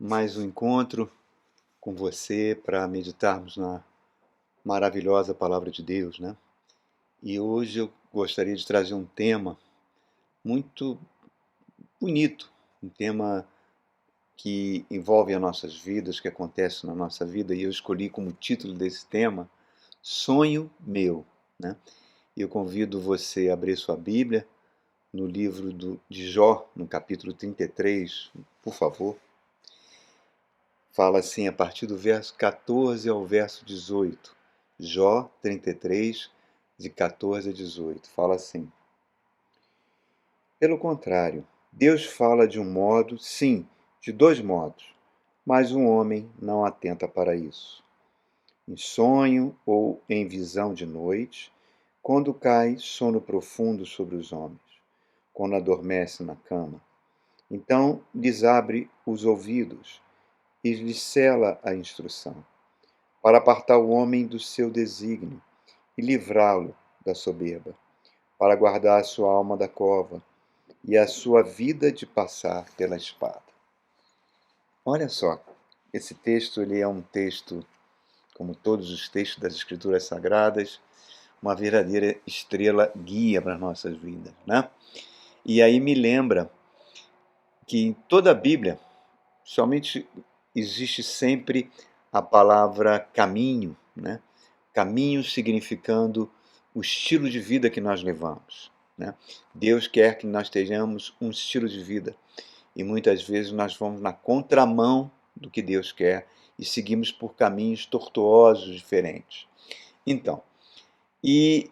mais um encontro com você para meditarmos na maravilhosa palavra de Deus, né? E hoje eu gostaria de trazer um tema muito bonito, um tema que envolve as nossas vidas, que acontece na nossa vida, e eu escolhi como título desse tema Sonho Meu, né? E eu convido você a abrir sua Bíblia no livro de Jó, no capítulo 33, por favor. Fala assim a partir do verso 14 ao verso 18. Jó 33, de 14 a 18. Fala assim: Pelo contrário, Deus fala de um modo, sim, de dois modos, mas um homem não atenta para isso. Em sonho ou em visão de noite, quando cai sono profundo sobre os homens, quando adormece na cama. Então lhes abre os ouvidos e lhes cela a instrução, para apartar o homem do seu desígnio e livrá-lo da soberba, para guardar a sua alma da cova e a sua vida de passar pela espada. Olha só, esse texto ele é um texto, como todos os textos das Escrituras Sagradas, uma verdadeira estrela guia para as nossas vidas, né? E aí me lembra que em toda a Bíblia, somente existe sempre a palavra caminho, né? Caminho significando o estilo de vida que nós levamos, né? Deus quer que nós tenhamos um estilo de vida e muitas vezes nós vamos na contramão do que Deus quer e seguimos por caminhos tortuosos diferentes. Então, e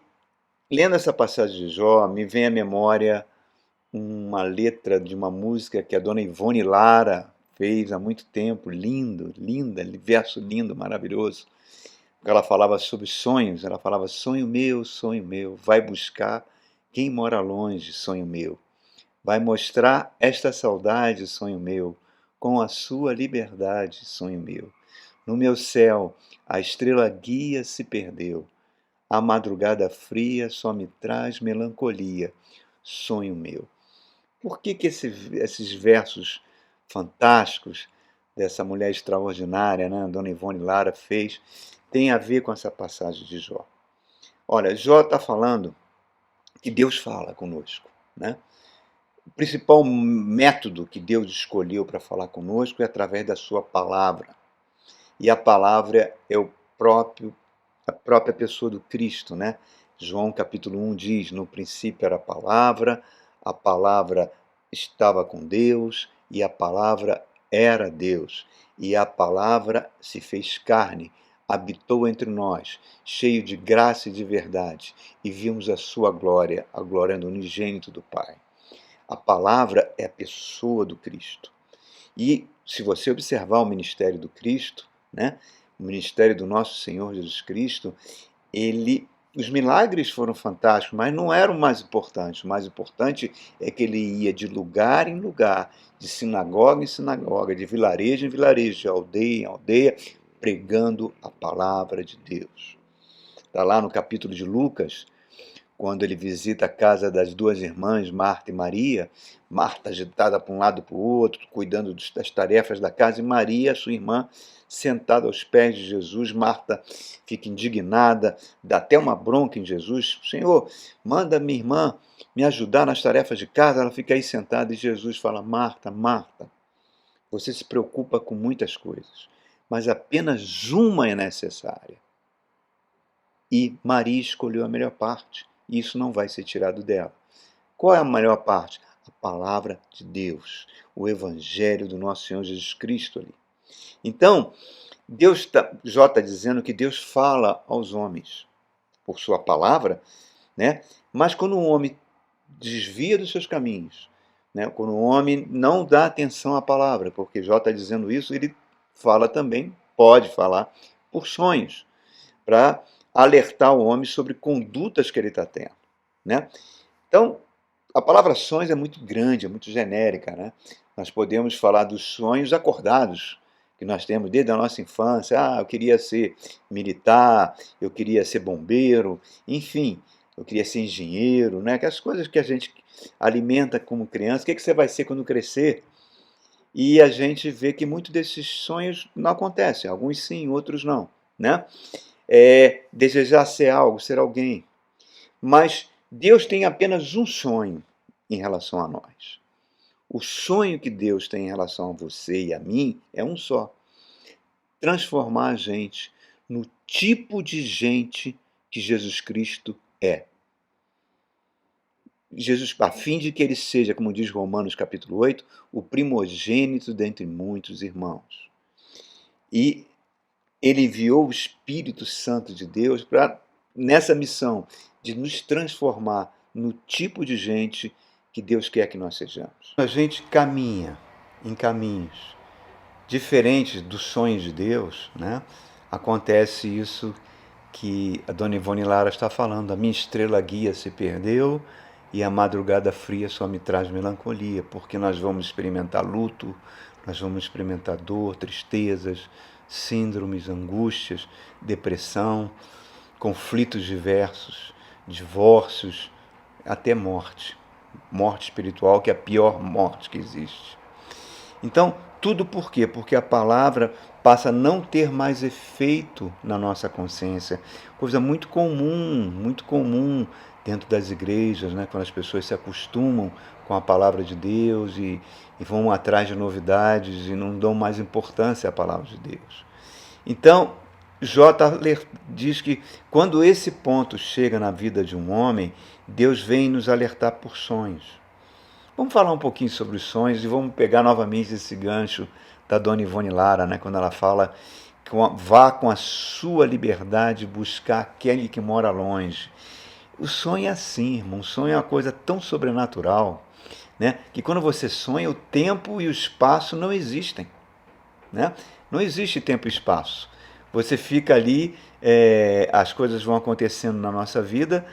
lendo essa passagem de Jó, me vem à memória uma letra de uma música que a dona Ivone Lara fez há muito tempo, lindo, linda, verso lindo, maravilhoso. Ela falava sobre sonhos, ela falava: sonho meu, vai buscar quem mora longe, sonho meu. Vai mostrar esta saudade, sonho meu, com a sua liberdade, sonho meu. No meu céu, a estrela guia se perdeu. A madrugada fria só me traz melancolia, sonho meu. Por que esses versos fantásticos dessa mulher extraordinária, né, Dona Ivone Lara, fez, tem a ver com essa passagem de Jó? Olha, Jó está falando que Deus fala conosco, né? O principal método que Deus escolheu para falar conosco é através da sua palavra. E a palavra é a própria pessoa do Cristo, né? João capítulo 1 diz: no princípio era a palavra estava com Deus e a palavra era Deus. E a palavra se fez carne, habitou entre nós, cheio de graça e de verdade, e vimos a sua glória, a glória do unigênito do Pai. A palavra é a pessoa do Cristo. E se você observar o ministério do Cristo, né, o ministério do nosso Senhor Jesus Cristo, os milagres foram fantásticos, mas não eram o mais importante. O mais importante é que ele ia de lugar em lugar, de sinagoga em sinagoga, de vilarejo em vilarejo, de aldeia em aldeia, pregando a palavra de Deus. Está lá no capítulo de Lucas, quando ele visita a casa das duas irmãs, Marta e Maria, Marta agitada para um lado e para o outro, cuidando das tarefas da casa, e Maria, sua irmã, sentada aos pés de Jesus. Marta fica indignada, dá até uma bronca em Jesus: Senhor, manda minha irmã me ajudar nas tarefas de casa. Ela fica aí sentada e Jesus fala: Marta, Marta, você se preocupa com muitas coisas, mas apenas uma é necessária. E Maria escolheu a melhor parte. E isso não vai ser tirado dela. Qual é a melhor parte? A palavra de Deus, o evangelho do nosso Senhor Jesus Cristo ali. Então, Jó está dizendo que Deus fala aos homens por sua palavra, né? Mas quando um homem desvia dos seus caminhos, né? Quando um homem não dá atenção à palavra, porque Jó está dizendo isso, ele fala também, pode falar, por sonhos, para alertar o homem sobre condutas que ele está tendo, né? Então, a palavra sonhos é muito grande, é muito genérica, né? Nós podemos falar dos sonhos acordados que nós temos desde a nossa infância. Eu queria ser militar, eu queria ser bombeiro, enfim, eu queria ser engenheiro, né? Aquelas coisas que a gente alimenta como criança. O que você vai ser quando crescer? e a gente vê que muitos desses sonhos não acontecem, alguns sim, outros não, né? Desejar ser algo, ser alguém. Mas Deus tem apenas um sonho em relação a nós. O sonho que Deus tem em relação a você e a mim é um só: transformar a gente no tipo de gente que Jesus Cristo é. Jesus, a fim de que ele seja, como diz Romanos capítulo 8, o primogênito dentre muitos irmãos. E ele enviou o Espírito Santo de Deus para nessa missão de nos transformar no tipo de gente que Deus quer que nós sejamos. A gente caminha em caminhos diferentes dos sonhos de Deus, né? Acontece isso que a dona Ivone Lara está falando: a minha estrela guia se perdeu e a madrugada fria só me traz melancolia, porque nós vamos experimentar luto, nós vamos experimentar dor, tristezas, síndromes, angústias, depressão, conflitos diversos, divórcios, até morte. Morte espiritual, que é a pior morte que existe. Então, tudo por quê? Porque a palavra passa a não ter mais efeito na nossa consciência. Coisa muito comum dentro das igrejas, né? Quando as pessoas se acostumam com a palavra de Deus e vão atrás de novidades e não dão mais importância à palavra de Deus. Então, J. diz que quando esse ponto chega na vida de um homem, Deus vem nos alertar por sonhos. Vamos falar um pouquinho sobre os sonhos e vamos pegar novamente esse gancho da dona Ivone Lara, né, quando ela fala que vá com a sua liberdade buscar aquele que mora longe. O sonho é assim, irmão. O sonho é uma coisa tão sobrenatural, né, que quando você sonha, o tempo e o espaço não existem. Né? Não existe tempo e espaço. Você fica ali, as coisas vão acontecendo na nossa vida,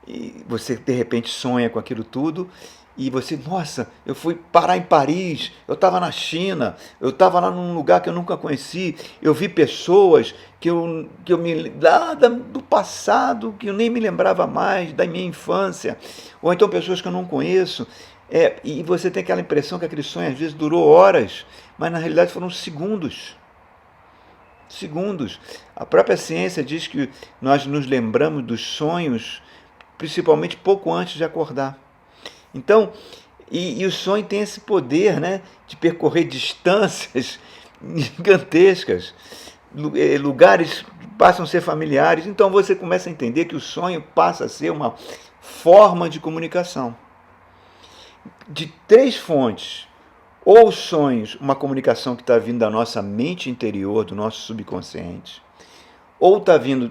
e você de repente sonha com aquilo tudo, e você, nossa, eu fui parar em Paris, eu estava na China, eu estava lá num lugar que eu nunca conheci, eu vi pessoas que eu me lá do passado, que eu nem me lembrava mais, da minha infância, ou então pessoas que eu não conheço. E você tem aquela impressão que aquele sonho às vezes durou horas, mas na realidade foram segundos. Segundos. A própria ciência diz que nós nos lembramos dos sonhos principalmente pouco antes de acordar. Então, e o sonho tem esse poder, né, de percorrer distâncias gigantescas, lugares passam a ser familiares. Então você começa a entender que o sonho passa a ser uma forma de comunicação. De três fontes: ou os sonhos, uma comunicação que está vindo da nossa mente interior, do nosso subconsciente, ou está vindo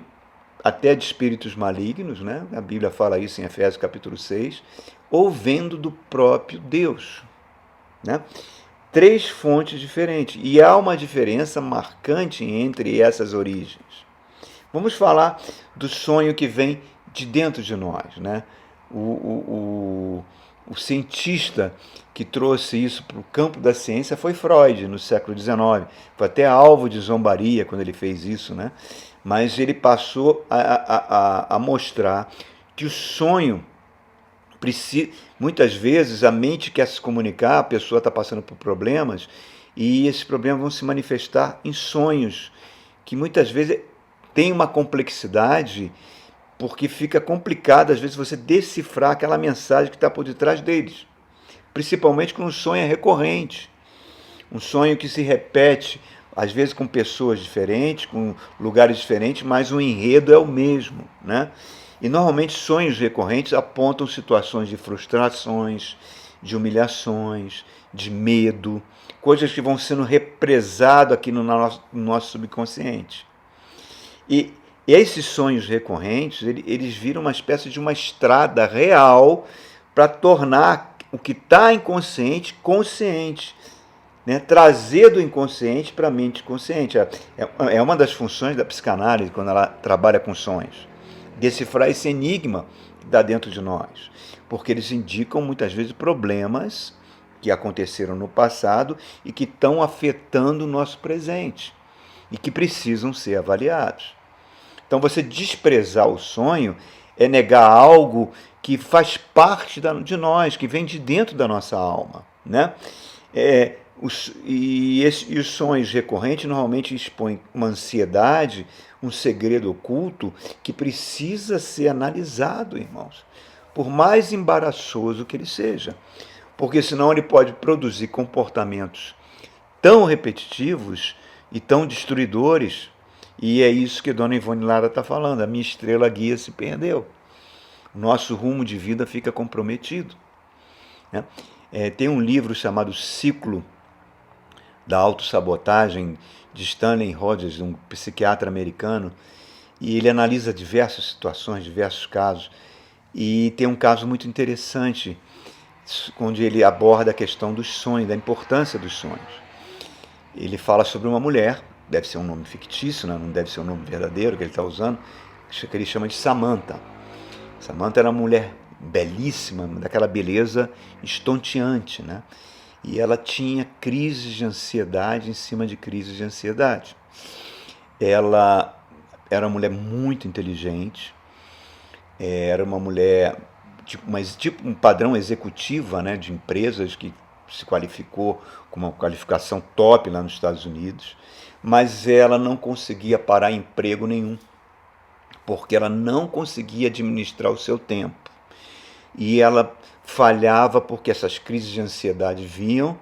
até de espíritos malignos, né? A Bíblia fala isso em Efésios capítulo 6, ou vendo do próprio Deus. Né? Três fontes diferentes, e há uma diferença marcante entre essas origens. Vamos falar do sonho que vem de dentro de nós. Né? O cientista que trouxe isso para o campo da ciência foi Freud, no século XIX. Foi até alvo de zombaria quando ele fez isso, né? Mas ele passou a mostrar que o sonho, muitas vezes a mente quer se comunicar, a pessoa está passando por problemas, e esses problemas vão se manifestar em sonhos, que muitas vezes tem uma complexidade, porque fica complicado, às vezes, você decifrar aquela mensagem que está por detrás deles. Principalmente quando o sonho é recorrente. Um sonho que se repete, às vezes com pessoas diferentes, com lugares diferentes, mas o enredo é o mesmo. Né? E normalmente sonhos recorrentes apontam situações de frustrações, de humilhações, de medo, coisas que vão sendo represadas aqui no nosso subconsciente. E esses sonhos recorrentes, eles viram uma espécie de uma estrada real para tornar o que está inconsciente consciente. Né? Trazer do inconsciente para a mente consciente. É uma das funções da psicanálise, quando ela trabalha com sonhos. Decifrar esse enigma que está dentro de nós. Porque eles indicam muitas vezes problemas que aconteceram no passado e que estão afetando o nosso presente e que precisam ser avaliados. Então, você desprezar o sonho é negar algo que faz parte de nós, que vem de dentro da nossa alma. Né? E os sonhos recorrentes normalmente expõem uma ansiedade, um segredo oculto que precisa ser analisado, irmãos, por mais embaraçoso que ele seja, porque senão ele pode produzir comportamentos tão repetitivos e tão destruidores, e é isso que Dona Ivone Lara está falando, a minha estrela guia se perdeu, o nosso rumo de vida fica comprometido. Né? Tem um livro chamado Ciclo da Autossabotagem, de Stanley Rogers, um psiquiatra americano, e ele analisa diversas situações, diversos casos, e tem um caso muito interessante, onde ele aborda a questão dos sonhos, da importância dos sonhos. Ele fala sobre uma mulher, deve ser um nome fictício, né? Não deve ser um nome verdadeiro que ele está usando, que ele chama de Samantha. Samantha era uma mulher belíssima, daquela beleza estonteante, né? E ela tinha crises de ansiedade em cima de crises de ansiedade. Ela era uma mulher muito inteligente, era uma mulher tipo um padrão executiva, né, de empresas que se qualificou com uma qualificação top lá nos Estados Unidos, mas ela não conseguia parar emprego nenhum, porque ela não conseguia administrar o seu tempo. E ela falhava porque essas crises de ansiedade vinham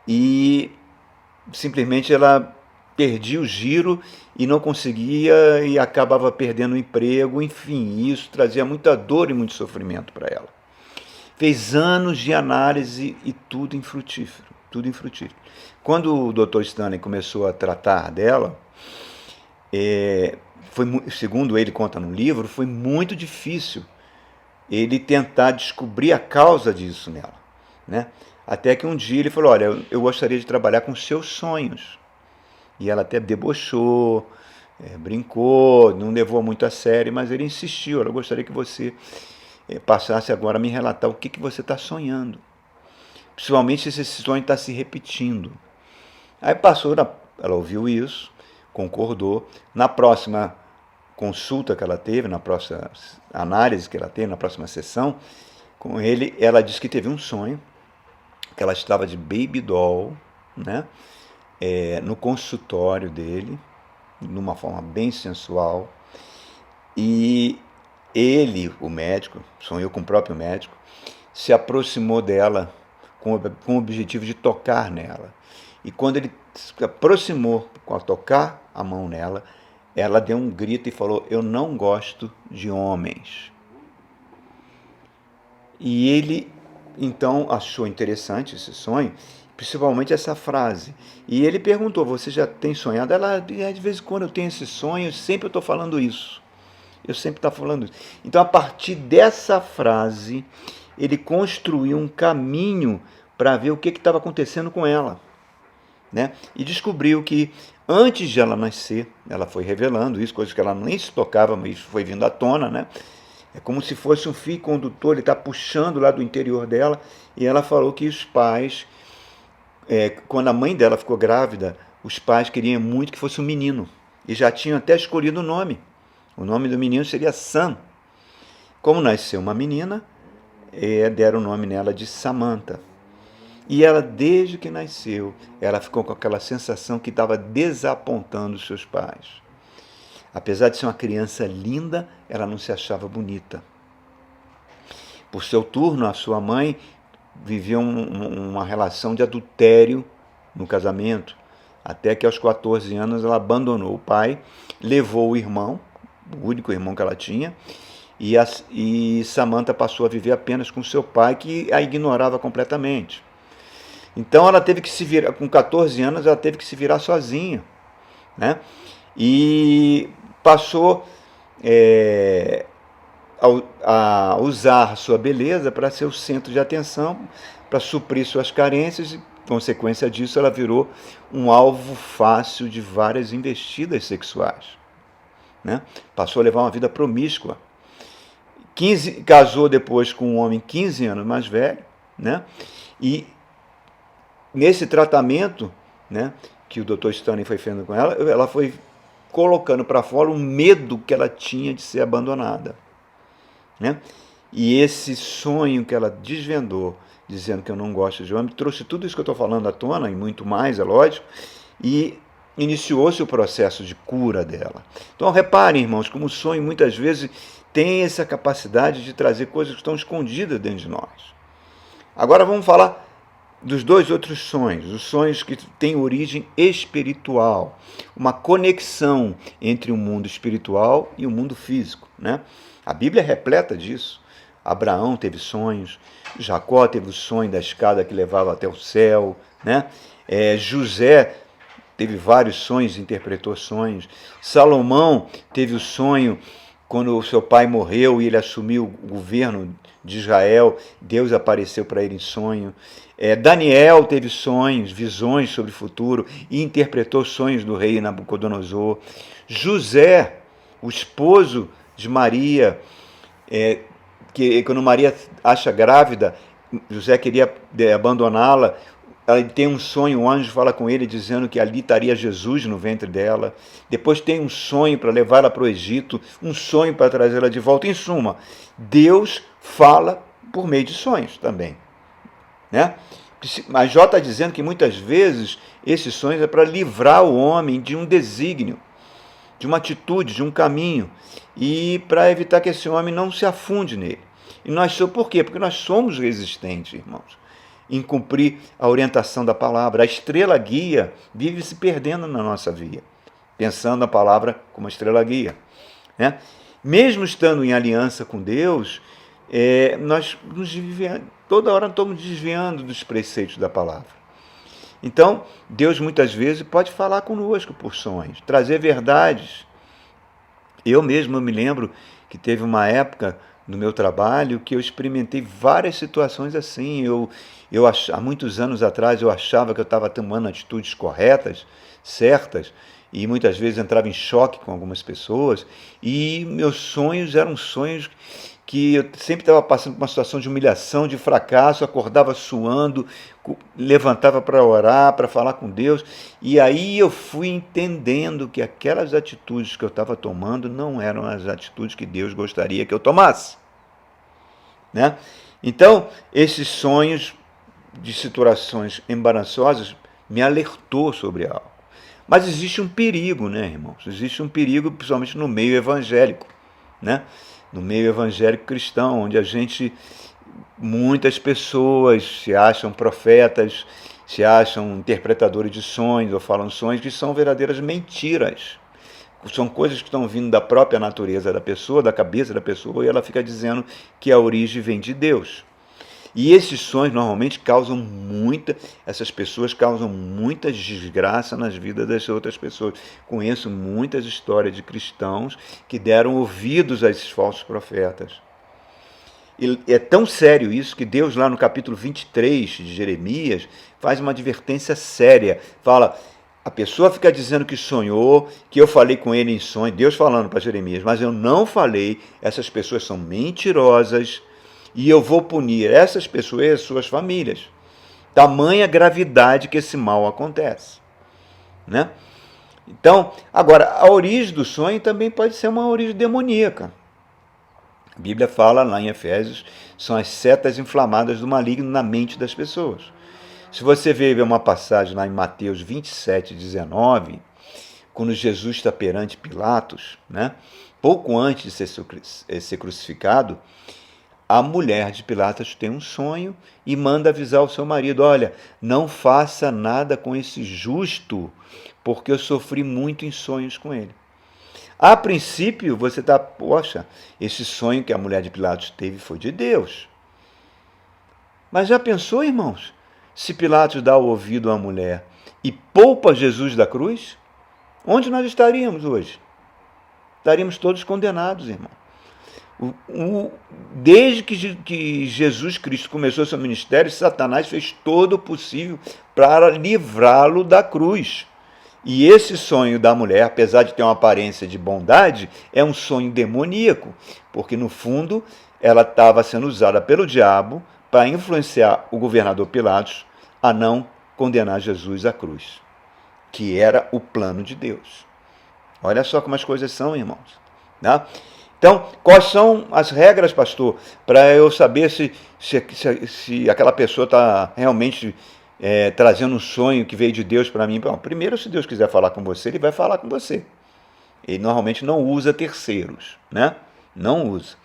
e simplesmente ela perdia o giro e não conseguia e acabava perdendo o emprego, enfim, isso trazia muita dor e muito sofrimento para ela. Fez anos de análise e tudo infrutífero, tudo infrutífero. Quando o Dr. Stanley começou a tratar dela, segundo ele conta no livro, foi muito difícil ele tentar descobrir a causa disso nela, né? Até que um dia ele falou, olha, eu gostaria de trabalhar com seus sonhos. E ela até debochou, brincou, não levou muito a sério, mas ele insistiu, eu gostaria que você passasse agora a me relatar o que você está sonhando. Principalmente se esse sonho está se repetindo. Aí passou, ela ouviu isso, concordou. Na próxima consulta que ela teve, na próxima análise que ela teve, na próxima sessão com ele, ela disse que teve um sonho, que ela estava de baby doll, né, no consultório dele, numa forma bem sensual, e ele, o médico, sonhou com o próprio médico, se aproximou dela com o objetivo de tocar nela. E quando ele se aproximou para tocar a mão nela, ela deu um grito e falou, eu não gosto de homens. E ele, então, achou interessante esse sonho, principalmente essa frase. E ele perguntou, você já tem sonhado? Ela, de vez em quando eu tenho esse sonho, sempre eu estou falando isso. Eu sempre estou falando isso. Então, a partir dessa frase, ele construiu um caminho para ver o que estava acontecendo com ela. Né? E descobriu que antes de ela nascer, ela foi revelando isso, coisas que ela nem se tocava, mas foi vindo à tona, né? É como se fosse um fio condutor, ele está puxando lá do interior dela, e ela falou que os pais, quando a mãe dela ficou grávida, os pais queriam muito que fosse um menino, e já tinham até escolhido o nome. O nome do menino seria Sam. Como nasceu uma menina, deram o nome nela de Samantha. E ela, desde que nasceu, ela ficou com aquela sensação que estava desapontando os seus pais. Apesar de ser uma criança linda, ela não se achava bonita. Por seu turno, a sua mãe vivia uma relação de adultério no casamento, até que aos 14 anos ela abandonou o pai, levou o irmão, o único irmão que ela tinha, e Samantha passou a viver apenas com seu pai, que a ignorava completamente. Então ela teve que se virar, com 14 anos, ela teve que se virar sozinha, né? E passou a usar sua beleza para ser o centro de atenção, para suprir suas carências, e, consequência disso, ela virou um alvo fácil de várias investidas sexuais. Né? Passou a levar uma vida promíscua. Casou depois com um homem 15 anos mais velho, né? E nesse tratamento, né, que o Dr. Stanley foi fazendo com ela, ela foi colocando para fora o medo que ela tinha de ser abandonada. Né? E esse sonho que ela desvendou, dizendo que eu não gosto de homem, trouxe tudo isso que eu estou falando à tona, e muito mais, é lógico, e iniciou-se o processo de cura dela. Então reparem, irmãos, como o sonho muitas vezes tem essa capacidade de trazer coisas que estão escondidas dentro de nós. Agora vamos falar dos dois outros sonhos, os sonhos que têm origem espiritual, uma conexão entre o mundo espiritual e o mundo físico, né? A Bíblia é repleta disso. Abraão teve sonhos, Jacó teve o sonho da escada que levava até o céu, né? José teve vários sonhos, interpretou sonhos. Salomão teve o sonho quando o seu pai morreu e ele assumiu o governo de Israel, Deus apareceu para ele em sonho. Daniel teve sonhos, visões sobre o futuro e interpretou sonhos do rei Nabucodonosor. José, o esposo de Maria, que quando Maria acha grávida, José queria abandoná-la, ela tem um sonho, um anjo fala com ele dizendo que ali estaria Jesus no ventre dela. Depois tem um sonho para levá-la para o Egito, um sonho para trazê-la de volta. Em suma, Deus fala por meio de sonhos também, né? Mas Jó está dizendo que muitas vezes esses sonhos é para livrar o homem de um desígnio, de uma atitude, de um caminho, e para evitar que esse homem não se afunde nele. E nós somos, por quê? Porque nós somos resistentes, irmãos, em cumprir a orientação da palavra. A estrela guia vive se perdendo na nossa via, pensando a palavra como a estrela guia, né? Mesmo estando em aliança com Deus, nós toda hora estamos desviando dos preceitos da palavra. Então, Deus muitas vezes pode falar conosco por sonhos, trazer verdades. Eu mesmo me lembro que teve uma época no meu trabalho que eu experimentei várias situações assim. Há muitos anos atrás eu achava que eu estava tomando atitudes corretas, certas, e muitas vezes entrava em choque com algumas pessoas, e meus sonhos eram sonhos que eu sempre estava passando por uma situação de humilhação, de fracasso, acordava suando, levantava para orar, para falar com Deus, e aí eu fui entendendo que aquelas atitudes que eu estava tomando não eram as atitudes que Deus gostaria que eu tomasse, né? Então, esses sonhos de situações embaraçosas me alertou sobre algo. Mas existe um perigo, né, irmãos? Existe um perigo, principalmente no meio evangélico, né? No meio evangélico cristão, onde muitas pessoas se acham profetas, se acham interpretadores de sonhos ou falam sonhos que são verdadeiras mentiras. São coisas que estão vindo da própria natureza da pessoa, da cabeça da pessoa, e ela fica dizendo que a origem vem de Deus. E esses sonhos normalmente essas pessoas causam muita desgraça nas vidas das outras pessoas. Conheço muitas histórias de cristãos que deram ouvidos a esses falsos profetas. E é tão sério isso que Deus, lá no capítulo 23 de Jeremias, faz uma advertência séria. Fala, a pessoa fica dizendo que sonhou, que eu falei com ele em sonho, Deus falando para Jeremias, mas eu não falei, essas pessoas são mentirosas, e eu vou punir essas pessoas e as suas famílias. Tamanha gravidade que esse mal acontece, né? Então, agora, a origem do sonho também pode ser uma origem demoníaca. A Bíblia fala lá em Efésios, são as setas inflamadas do maligno na mente das pessoas. Se você ver uma passagem lá em Mateus 27, 19, quando Jesus está perante Pilatos, né? Pouco antes de ser crucificado, a mulher de Pilatos tem um sonho e manda avisar o seu marido, olha, não faça nada com esse justo, porque eu sofri muito em sonhos com ele. A princípio, você está, poxa, esse sonho que a mulher de Pilatos teve foi de Deus. Mas já pensou, irmãos, se Pilatos dá o ouvido à mulher e poupa Jesus da cruz? Onde nós estaríamos hoje? Estaríamos todos condenados, irmão. Desde que Jesus Cristo começou seu ministério, Satanás fez todo o possível para livrá-lo da cruz. E esse sonho da mulher, apesar de ter uma aparência de bondade, é um sonho demoníaco, porque no fundo ela estava sendo usada pelo diabo para influenciar o governador Pilatos a não condenar Jesus à cruz, que era o plano de Deus. Olha só como as coisas são, irmãos, né? Então, quais são as regras, pastor, para eu saber se aquela pessoa está realmente trazendo um sonho que veio de Deus para mim? Bom, primeiro, se Deus quiser falar com você, ele vai falar com você. Ele normalmente não usa terceiros, né? Não usa.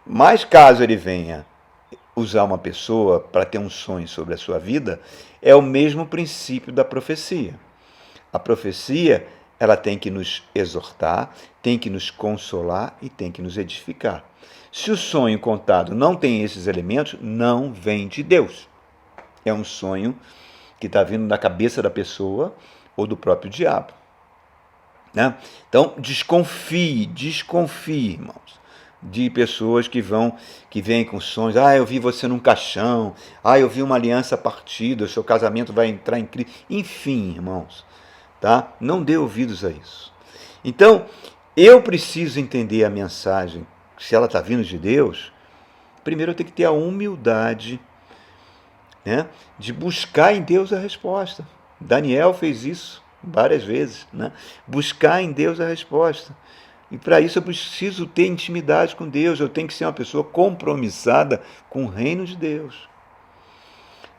Mas caso ele venha usar uma pessoa para ter um sonho sobre a sua vida, é o mesmo princípio da profecia. A profecia, ela tem que nos exortar, tem que nos consolar e tem que nos edificar. Se o sonho contado não tem esses elementos, não vem de Deus. É um sonho que está vindo da cabeça da pessoa ou do próprio diabo. Né? Então, desconfie, irmãos, de pessoas que vêm com sonhos. Eu vi você num caixão. Eu vi uma aliança partida, o seu casamento vai entrar em crise. Enfim, irmãos, tá? Não dê ouvidos a isso. Então, eu preciso entender a mensagem, se ela está vindo de Deus. Primeiro eu tenho que ter a humildade, né, de buscar em Deus a resposta. Daniel fez isso várias vezes, né? Buscar em Deus a resposta. E para isso eu preciso ter intimidade com Deus, eu tenho que ser uma pessoa compromissada com o reino de Deus.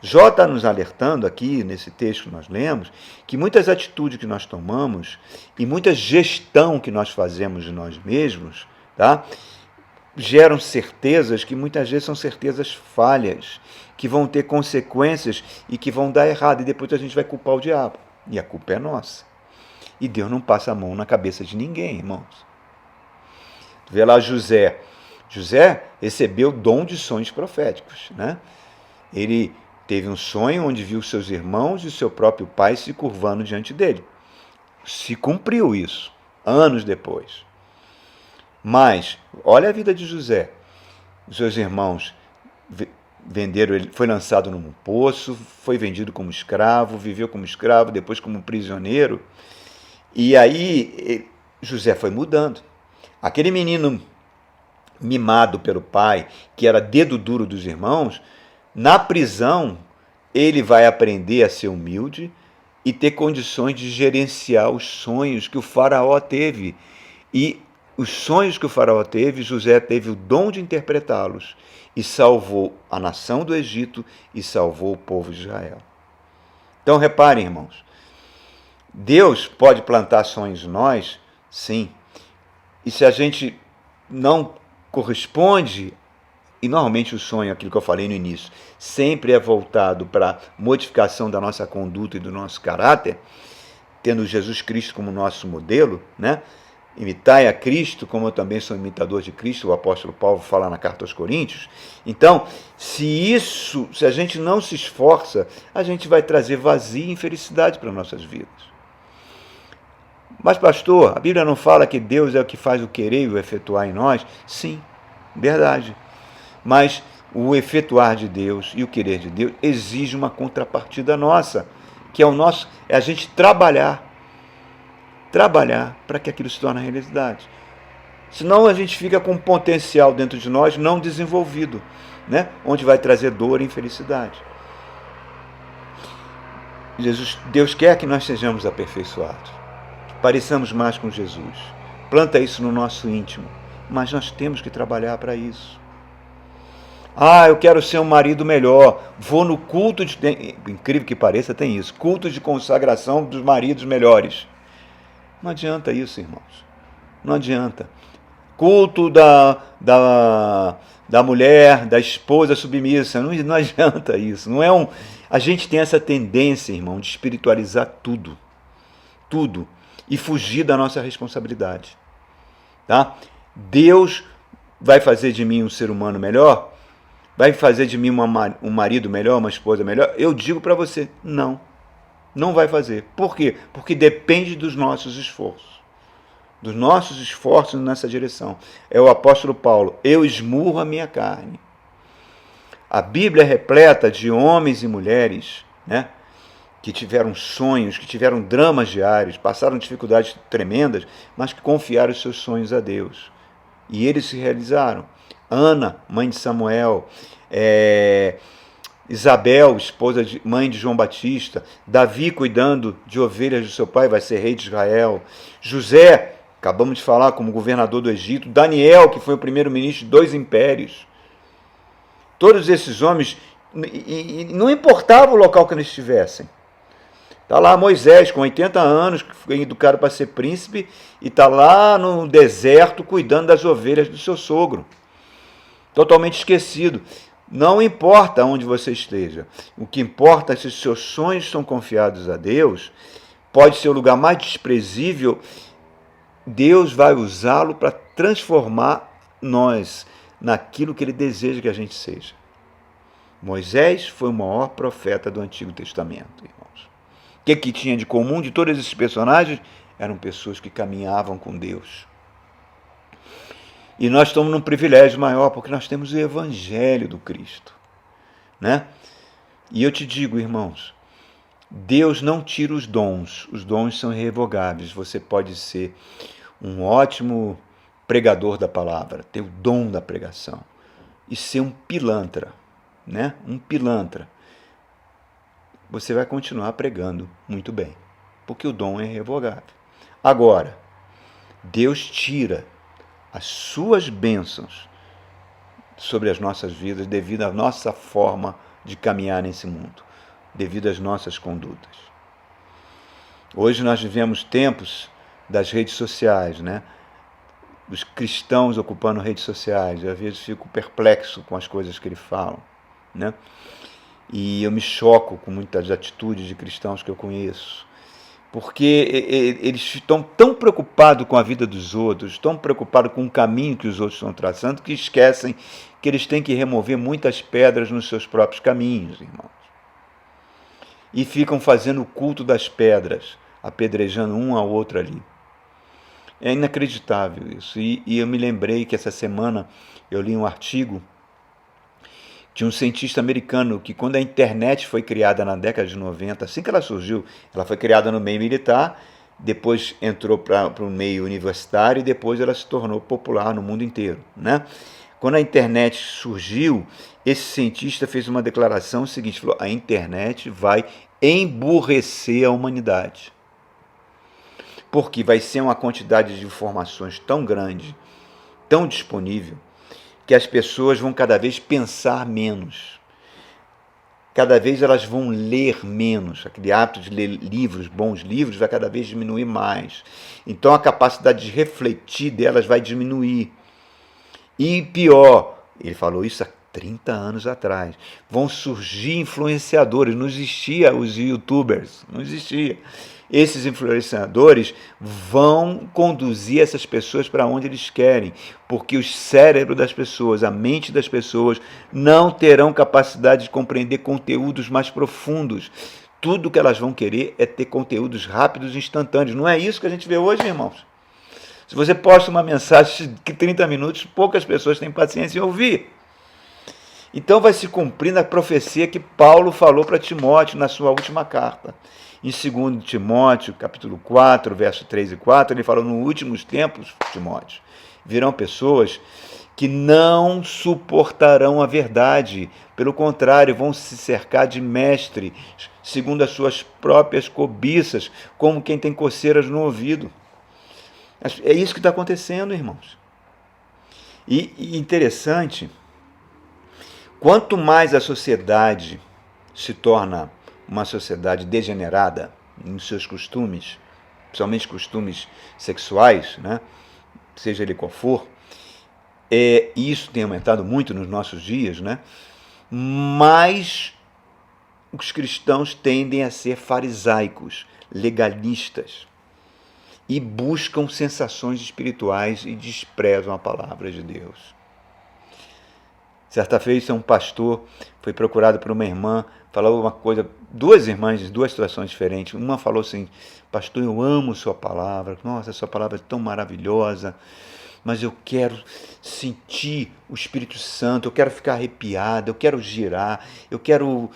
Jó está nos alertando aqui, nesse texto que nós lemos, que muitas atitudes que nós tomamos e muita gestão que nós fazemos de nós mesmos, tá, geram certezas que muitas vezes são certezas falhas, que vão ter consequências e que vão dar errado, e depois a gente vai culpar o diabo. E a culpa é nossa. E Deus não passa a mão na cabeça de ninguém, irmãos. Vê lá José. José recebeu dom de sonhos proféticos, né? Ele teve um sonho onde viu seus irmãos e seu próprio pai se curvando diante dele. Se cumpriu isso, anos depois. Mas, olha a vida de José. Os seus irmãos venderam ele, foi lançado num poço, foi vendido como escravo, viveu como escravo, depois como prisioneiro. E aí José foi mudando. Aquele menino mimado pelo pai, que era dedo duro dos irmãos, na prisão ele vai aprender a ser humilde e ter condições de gerenciar os sonhos que o faraó teve. E os sonhos que o faraó teve, José teve o dom de interpretá-los e salvou a nação do Egito e salvou o povo de Israel. Então reparem, irmãos, Deus pode plantar sonhos em nós, sim. E se a gente não corresponde, e normalmente o sonho, aquilo que eu falei no início, sempre é voltado para a modificação da nossa conduta e do nosso caráter, tendo Jesus Cristo como nosso modelo, né? Imitai a Cristo, como eu também sou imitador de Cristo, o apóstolo Paulo fala na carta aos Coríntios. Então, se a gente não se esforça, a gente vai trazer vazio e infelicidade para nossas vidas. Mas, pastor, a Bíblia não fala que Deus é o que faz o querer e o efetuar em nós? Sim, verdade. Mas o efetuar de Deus e o querer de Deus exige uma contrapartida nossa, que é a gente trabalhar para que aquilo se torne realidade. Senão a gente fica com um potencial dentro de nós não desenvolvido, né? Onde vai trazer dor e infelicidade. Deus quer que nós sejamos aperfeiçoados, que pareçamos mais com Jesus. Planta isso no nosso íntimo, mas nós temos que trabalhar para isso. Eu quero ser um marido melhor. Vou no culto incrível que pareça, tem isso. Culto de consagração dos maridos melhores. Não adianta isso, irmãos. Não adianta. Culto da mulher, da esposa submissa. Não adianta isso. A gente tem essa tendência, irmão, de espiritualizar tudo. Tudo. E fugir da nossa responsabilidade. Tá? Deus vai fazer de mim um ser humano melhor? Vai fazer de mim um marido melhor, uma esposa melhor? Eu digo para você, não. Não vai fazer. Por quê? Porque depende dos nossos esforços. Dos nossos esforços nessa direção. É o apóstolo Paulo. Eu esmurro a minha carne. A Bíblia é repleta de homens e mulheres, né, que tiveram sonhos, que tiveram dramas diários, passaram dificuldades tremendas, mas que confiaram os seus sonhos a Deus. E eles se realizaram. Ana, mãe de Samuel, Isabel, mãe de João Batista, Davi cuidando de ovelhas do seu pai, vai ser rei de Israel, José Acabamos de falar como governador do Egito, Daniel, que foi o primeiro-ministro de 2 impérios. Todos esses homens, e não importava o local que eles estivessem. Está lá Moisés, com 80 anos, que foi educado para ser príncipe, e está lá no deserto cuidando das ovelhas do seu sogro. Totalmente esquecido. Não importa onde você esteja. O que importa é se os seus sonhos são confiados a Deus. Pode ser o lugar mais desprezível, Deus vai usá-lo para transformar nós naquilo que Ele deseja que a gente seja. Moisés foi o maior profeta do Antigo Testamento, irmãos. O que tinha de comum de todos esses personagens? Eram pessoas que caminhavam com Deus. E nós estamos num privilégio maior, porque nós temos o Evangelho do Cristo, né? E eu te digo, irmãos, Deus não tira os dons são irrevogáveis. Você pode ser um ótimo pregador da palavra, ter o dom da pregação, e ser um pilantra, né? Um pilantra. Você vai continuar pregando muito bem, porque o dom é irrevogável. Agora, Deus tira as suas bênçãos sobre as nossas vidas devido à nossa forma de caminhar nesse mundo, devido às nossas condutas. Hoje nós vivemos tempos das redes sociais, né? Os cristãos ocupando redes sociais. Às vezes fico perplexo com as coisas que eles falam, né? E eu me choco com muitas atitudes de cristãos que eu conheço, porque eles estão tão preocupados com a vida dos outros, tão preocupados com o caminho que os outros estão traçando, que esquecem que eles têm que remover muitas pedras nos seus próprios caminhos, irmãos. E ficam fazendo o culto das pedras, apedrejando um ao outro ali. É inacreditável isso. E eu me lembrei que essa semana eu li um artigo de um cientista americano que, quando a internet foi criada na década de 90, assim que ela surgiu, ela foi criada no meio militar, depois entrou para o meio universitário e depois ela se tornou popular no mundo inteiro, né? Quando a internet surgiu, esse cientista fez uma declaração seguinte, falou: a internet vai emburrecer a humanidade, porque vai ser uma quantidade de informações tão grande, tão disponível, que as pessoas vão cada vez pensar menos. Cada vez elas vão ler menos. Aquele hábito de ler livros, bons livros, vai cada vez diminuir mais. Então a capacidade de refletir delas vai diminuir. E pior, ele falou isso há 30 anos atrás, vão surgir influenciadores. Não existia os youtubers, não existia. Esses influenciadores vão conduzir essas pessoas para onde eles querem, porque o cérebro das pessoas, a mente das pessoas, não terão capacidade de compreender conteúdos mais profundos. Tudo que elas vão querer é ter conteúdos rápidos e instantâneos. Não é isso que a gente vê hoje, irmãos? Se você posta uma mensagem de 30 minutos, poucas pessoas têm paciência em ouvir. Então vai se cumprindo a profecia que Paulo falou para Timóteo na sua última carta. Em 2 Timóteo, capítulo 4, verso 3 e 4, ele falou: nos últimos tempos, Timóteo, virão pessoas que não suportarão a verdade. Pelo contrário, vão se cercar de mestres, segundo as suas próprias cobiças, como quem tem coceiras no ouvido. É isso que está acontecendo, irmãos. E interessante, quanto mais a sociedade se torna uma sociedade degenerada nos seus costumes, principalmente costumes sexuais, né? Seja ele qual for, e isso tem aumentado muito nos nossos dias, né? Mas os cristãos tendem a ser farisaicos, legalistas, e buscam sensações espirituais e desprezam a palavra de Deus. Certa vez, um pastor foi procurado por uma irmã, falou uma coisa, duas irmãs de duas situações diferentes. Uma falou assim: pastor, eu amo sua palavra, nossa, sua palavra é tão maravilhosa, mas eu quero sentir o Espírito Santo, eu quero ficar arrepiada, eu quero girar, eu quero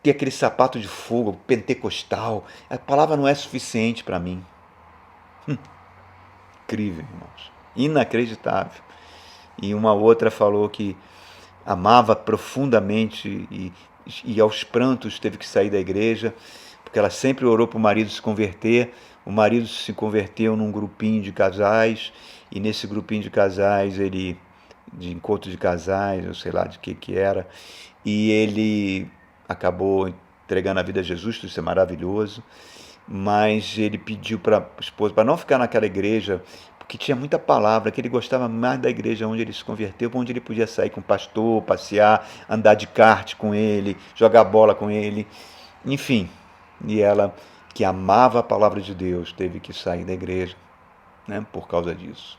ter aquele sapato de fogo pentecostal. A palavra não é suficiente para mim. Incrível, irmãos. Inacreditável. E uma outra falou que amava profundamente e aos prantos teve que sair da igreja, porque ela sempre orou para o marido se converter, o marido se converteu num grupinho de casais, e nesse grupinho de casais, de encontro de casais, eu sei lá de que era, e ele acabou entregando a vida a Jesus, isso é maravilhoso, mas ele pediu para a esposa para não ficar naquela igreja, porque tinha muita palavra, que ele gostava mais da igreja onde ele se converteu, onde ele podia sair com o pastor, passear, andar de kart com ele, jogar bola com ele, enfim. E ela, que amava a palavra de Deus, teve que sair da igreja, né, por causa disso.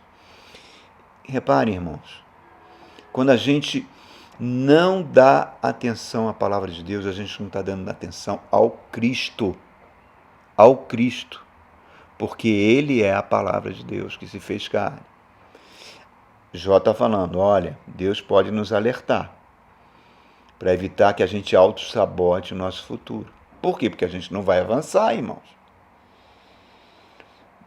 Reparem, irmãos, quando a gente não dá atenção à palavra de Deus, a gente não está dando atenção ao Cristo. Ao Cristo. Porque Ele é a palavra de Deus que se fez carne. Jó está falando, olha, Deus pode nos alertar para evitar que a gente auto-sabote o nosso futuro. Por quê? Porque a gente não vai avançar, irmãos.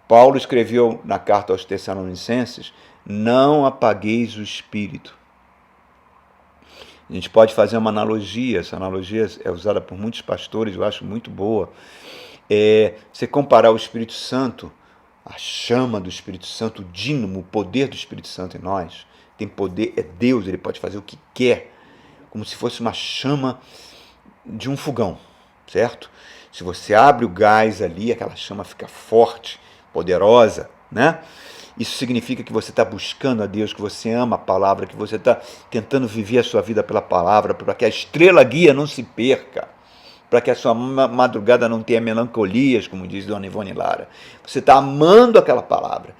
Paulo escreveu na carta aos Tessalonicenses, não apagueis o espírito. A gente pode fazer uma analogia, essa analogia é usada por muitos pastores, eu acho muito boa. Você comparar o Espírito Santo, a chama do Espírito Santo, o dínamo, o poder do Espírito Santo em nós, tem poder, é Deus, ele pode fazer o que quer, como se fosse uma chama de um fogão, certo? Se você abre o gás ali, aquela chama fica forte, poderosa, né? Isso significa que você está buscando a Deus, que você ama a palavra, que você está tentando viver a sua vida pela palavra, para que a estrela guia não se perca, para que a sua madrugada não tenha melancolias, como diz Dona Ivone Lara. Você está amando aquela palavra.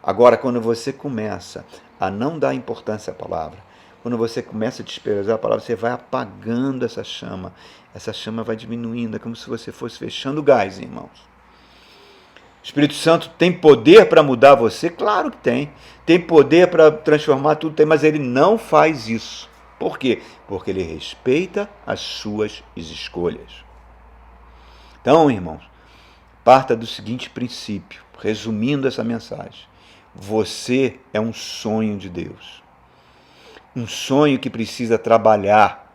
Agora, quando você começa a não dar importância à palavra, quando você começa a desprezar a palavra, você vai apagando essa chama vai diminuindo, é como se você fosse fechando o gás, irmãos. O Espírito Santo tem poder para mudar você? Claro que tem. Tem poder para transformar tudo, tem, mas ele não faz isso. Por quê? Porque ele respeita as suas escolhas. Então, irmãos, parta do seguinte princípio, resumindo essa mensagem. Você é um sonho de Deus. Um sonho que precisa trabalhar,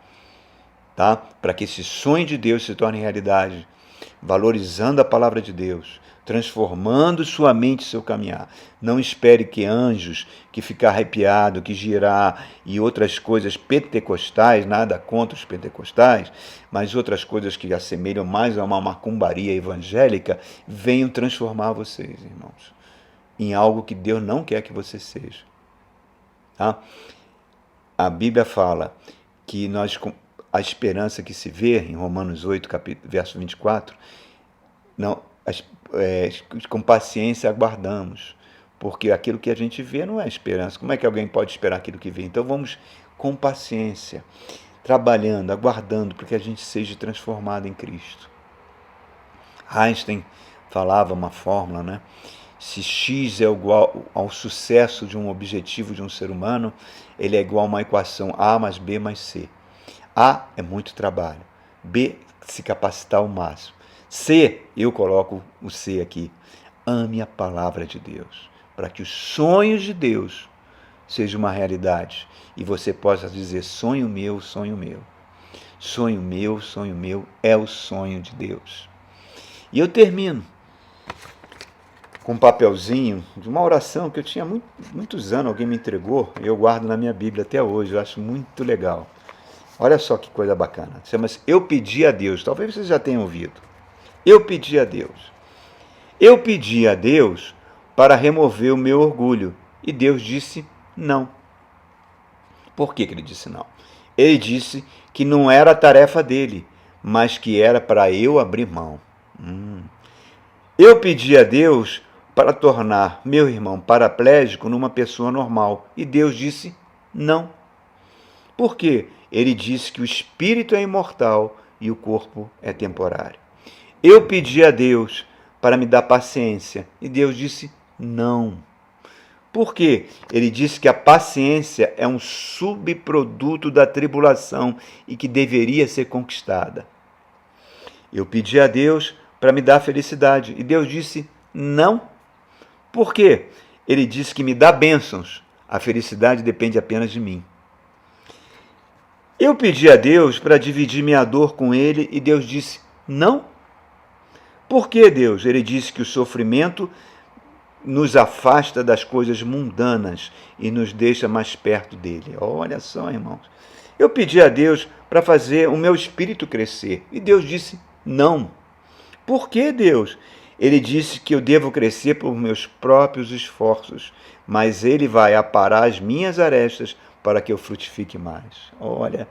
tá? Para que esse sonho de Deus se torne realidade, valorizando a palavra de Deus, transformando sua mente e seu caminhar. Não espere que anjos, que ficar arrepiado, que girar e outras coisas pentecostais, nada contra os pentecostais, mas outras coisas que assemelham mais a uma macumbaria evangélica, venham transformar vocês, irmãos, em algo que Deus não quer que você seja. Tá? A Bíblia fala que a esperança que se vê, em Romanos 8, verso 24, com paciência aguardamos, porque aquilo que a gente vê não é esperança. Como é que alguém pode esperar aquilo que vê? Então vamos com paciência, trabalhando, aguardando, para que a gente seja transformado em Cristo. Einstein falava uma fórmula, né? Se X é igual ao sucesso de um objetivo de um ser humano, ele é igual a uma equação A mais B mais C. A é muito trabalho, B, se capacitar ao máximo. C, eu coloco o C aqui, ame a palavra de Deus, para que os sonhos de Deus sejam uma realidade e você possa dizer, sonho meu, sonho meu. Sonho meu é o sonho de Deus. E eu termino com um papelzinho de uma oração que eu tinha muitos anos, alguém me entregou, e eu guardo na minha Bíblia até hoje, eu acho muito legal. Olha só que coisa bacana, chama-se Eu Pedi a Deus, talvez vocês já tenham ouvido. Eu pedi a Deus. Eu pedi a Deus para remover o meu orgulho. E Deus disse não. Por que ele disse não? Ele disse que não era a tarefa dele, mas que era para eu abrir mão. Eu pedi a Deus para tornar meu irmão paraplégico numa pessoa normal. E Deus disse não. Por quê? Ele disse que o espírito é imortal e o corpo é temporário. Eu pedi a Deus para me dar paciência e Deus disse não. Por quê? Ele disse que a paciência é um subproduto da tribulação e que deveria ser conquistada. Eu pedi a Deus para me dar felicidade e Deus disse não. Por quê? Ele disse que me dá bênçãos. A felicidade depende apenas de mim. Eu pedi a Deus para dividir minha dor com Ele e Deus disse não. Por que, Deus? Ele disse que o sofrimento nos afasta das coisas mundanas e nos deixa mais perto dele. Olha só, irmãos. Eu pedi a Deus para fazer o meu espírito crescer. E Deus disse não. Por que, Deus? Ele disse que eu devo crescer por meus próprios esforços, mas Ele vai aparar as minhas arestas para que eu frutifique mais. Olha.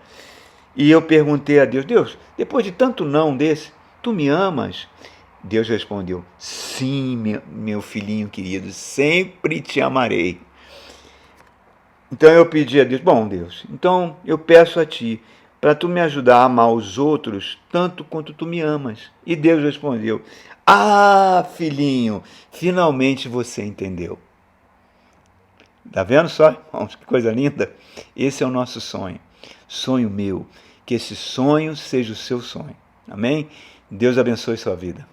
E eu perguntei a Deus, Deus, depois de tanto não desse, tu me amas? Deus respondeu, sim, meu filhinho querido, sempre te amarei. Então eu pedi a Deus, bom Deus, então eu peço a ti, para tu me ajudar a amar os outros tanto quanto tu me amas. E Deus respondeu, ah, filhinho, finalmente você entendeu. Tá vendo só, irmãos, que coisa linda? Esse é o nosso sonho. Sonho meu, que esse sonho seja o seu sonho. Amém? Deus abençoe sua vida.